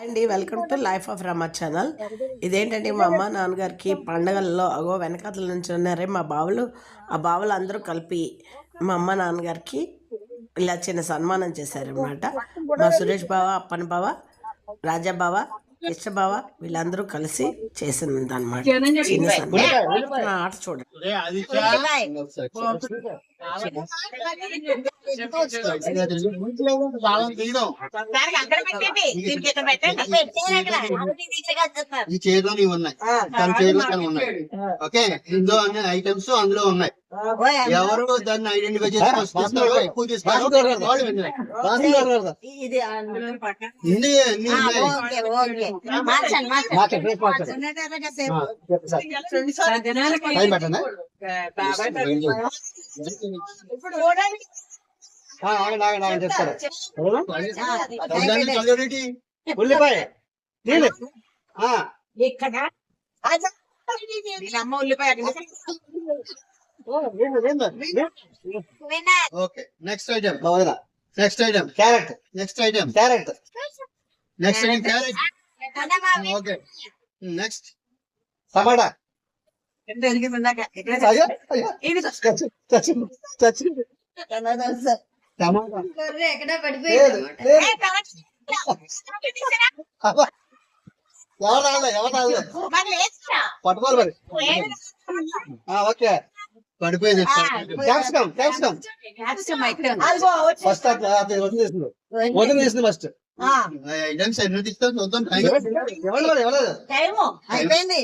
అండి welcome to life of Rama channel. ఇదేంటంటే మా అమ్మ నాన్నగారికి పండగల్లో అగో వెనకాతల నుంచి ఉన్నారే మా బావులు. ఆ బావులు అందరూ కలిపి మా అమ్మ నాన్నగారికి ఇలా చిన్న సన్మానం చేశారనమాట. మా సురేష్ బావ, అప్పన్ బావ, రాజా బావ, కృష్ణ బావ వీళ్ళందరూ కలిసి చేసింది అనమాట. చిన్న సన్మానం. నా ఆట చూడండి. ఈ చైర్లో నీవు ఉన్నాయి, తన చైర్లో తను ఉన్నాయి. ఓకే, ఇందులో అన్ని ఐటమ్స్ అందులో ఉన్నాయి. ఎవరు దాన్ని ఐడెంటిఫై చేసి తీసుకున్నారో ఎక్కువ తీసుకున్నారో వాళ్ళు విన్నారు. ఇన్ని టైం పెట్టండి. చెప్తారు ఉల్లిపాయ అమ్మ ఉల్లిపాయ. Okay, next item next item carrot. Next item carrot. Next item carrot. Okay, next టమాటా. పట్టుకోవాలి మరి. ఓకే, పడిపోయింది. ఫస్ట్ వదిలేసింది ఫస్ట్ ఐటమ్స్ ఎన్ని తీస్తాం చూద్దాం. అయిపోయింది.